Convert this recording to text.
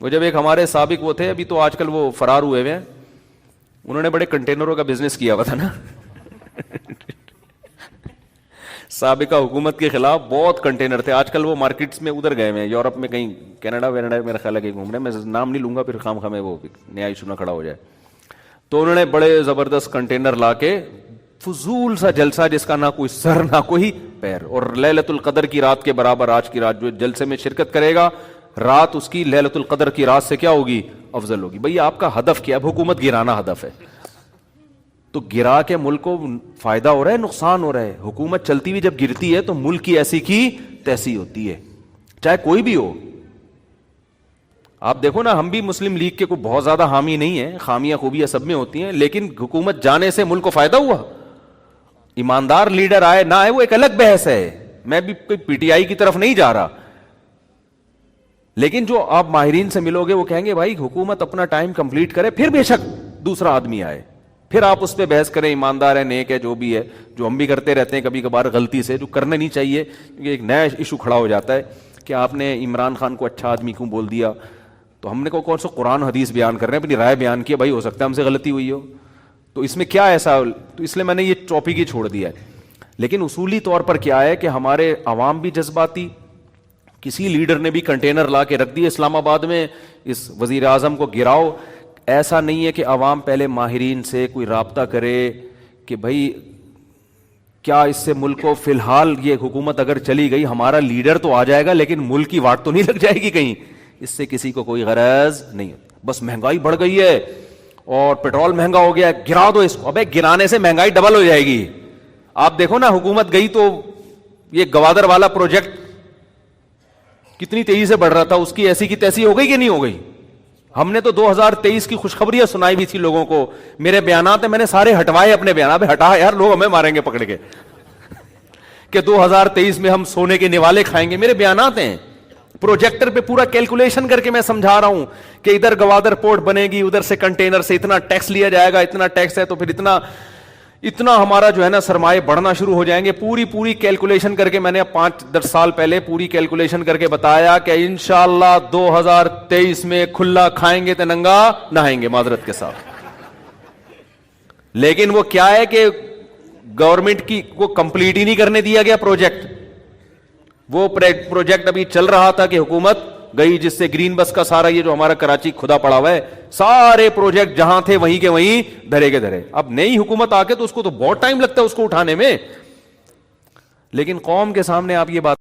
وہ جب ایک ہمارے سابق وہ تھے, ابھی تو آج کل وہ فرار ہوئے ہوئے ہیں, انہوں نے بڑے کنٹینروں کا بزنس کیا ہوا تھا نا سابقہ حکومت کے خلاف بہت کنٹینر تھے, آج کل وہ مارکیٹس میں ادھر گئے ہیں, یورپ میں کہیں کینیڈا وینیڈا میرا خیال ہے کہیں گھوم رہے ہیں, میں نام نہیں لوں گا پھر خام خامے وہ نیا ایشو نہ کھڑا ہو جائے. تو انہوں نے بڑے زبردست کنٹینر لا کے فضول سا جلسہ جس کا نہ کوئی سر نہ کوئی پیر, اور لیلۃ القدر کی رات کے برابر آج کی رات جو جلسے میں شرکت کرے گا, رات اس کی لیلۃ القدر کی رات سے کیا ہوگی, افضل ہوگی. بھئی آپ کا ہدف کیا ہے؟ حکومت گرانا ہدف ہے, تو گرا کے ملک کو فائدہ ہو رہا ہے نقصان ہو رہا ہے؟ حکومت چلتی ہوئی جب گرتی ہے تو ملک کی ایسی کی تیسی ہوتی ہے, چاہے کوئی بھی ہو. آپ دیکھو نا, ہم بھی مسلم لیگ کے کوئی بہت زیادہ حامی نہیں ہیں, خامیاں خوبیاں سب میں ہوتی ہیں, لیکن حکومت جانے سے ملک کو فائدہ ہوا. ایماندار لیڈر آئے نہ آئے وہ ایک الگ بحث ہے, میں بھی کوئی پی ٹی آئی کی طرف نہیں جا رہا, لیکن جو آپ ماہرین سے ملو گے وہ کہیں گے بھائی حکومت اپنا ٹائم کمپلیٹ کرے پھر بے شک دوسرا آدمی آئے, پھر آپ اس پہ بحث کریں, ایماندار ہے نیک ہے جو بھی ہے, جو ہم بھی کرتے رہتے ہیں کبھی کبھار غلطی سے, جو کرنا نہیں چاہیے, کیونکہ ایک نیا ایشو کھڑا ہو جاتا ہے کہ آپ نے عمران خان کو اچھا آدمی کیوں بول دیا, تو ہم نے کون سا قرآن حدیث بیان کر رہے ہیں, اپنی رائے بیان کی, بھائی ہو سکتا ہے ہم سے غلطی ہوئی ہو, تو اس میں کیا ایسا, تو اس لیے میں نے یہ ٹاپک ہی چھوڑ دیا ہے. لیکن اصولی طور پر کیا ہے کہ ہمارے عوام بھی جذباتی, کسی لیڈر نے بھی کنٹینر لا کے رکھ دیے اسلام آباد میں, اس وزیر اعظم کو گراؤ. ایسا نہیں ہے کہ عوام پہلے ماہرین سے کوئی رابطہ کرے کہ بھائی کیا اس سے ملک کو, فی الحال یہ حکومت اگر چلی گئی ہمارا لیڈر تو آ جائے گا لیکن ملک کی واٹ تو نہیں لگ جائے گی کہیں, اس سے کسی کو کوئی غرض نہیں. بس مہنگائی بڑھ گئی ہے اور پیٹرول مہنگا ہو گیا ہے, گرا دو اس کو. ابے گرانے سے مہنگائی ڈبل ہو جائے گی. آپ دیکھو نا, حکومت گئی تو یہ گوادر والا پروجیکٹ کتنی تیزی سے بڑھ رہا تھا, اس کی ایسی کی تیسی ہو گئی کہ نہیں ہو گئی؟ ہم نے تو 2023 کی خوشخبریاں سنائی بھی تھی لوگوں کو, میرے بیانات ہیں میں نے سارے ہٹوائے اپنے بیانات پہ, ہٹا یار لوگ ہمیں ماریں گے پکڑ کے کہ 2023 میں ہم سونے کے نوالے کھائیں گے. میرے بیانات ہیں, پروجیکٹر پہ پورا کیلکولیشن کر کے میں سمجھا رہا ہوں کہ ادھر گوادر پورٹ بنے گی, ادھر سے کنٹینر سے اتنا ٹیکس لیا جائے گا, اتنا ٹیکس ہے تو پھر اتنا ہمارا جو ہے نا سرمایہ بڑھنا شروع ہو جائیں گے. پوری کیلکولیشن کر کے میں نے 5-10 سال پہلے پوری کیلکولیشن کر کے بتایا کہ انشاءاللہ 2023 میں کھلا کھائیں گے تو ننگا نہائیں گے, معذرت کے ساتھ. لیکن وہ کیا ہے کہ گورنمنٹ کی کو کمپلیٹ ہی نہیں کرنے دیا گیا پروجیکٹ. وہ پروجیکٹ ابھی چل رہا تھا کہ حکومت گئی, جس سے گرین بس کا سارا یہ جو ہمارا کراچی کھدا پڑا ہوا ہے, سارے پروجیکٹ جہاں تھے وہیں کے وہیں دھرے کے دھرے. اب نئی حکومت آ کے تو اس کو تو بہت ٹائم لگتا ہے اس کو اٹھانے میں, لیکن قوم کے سامنے آپ یہ بات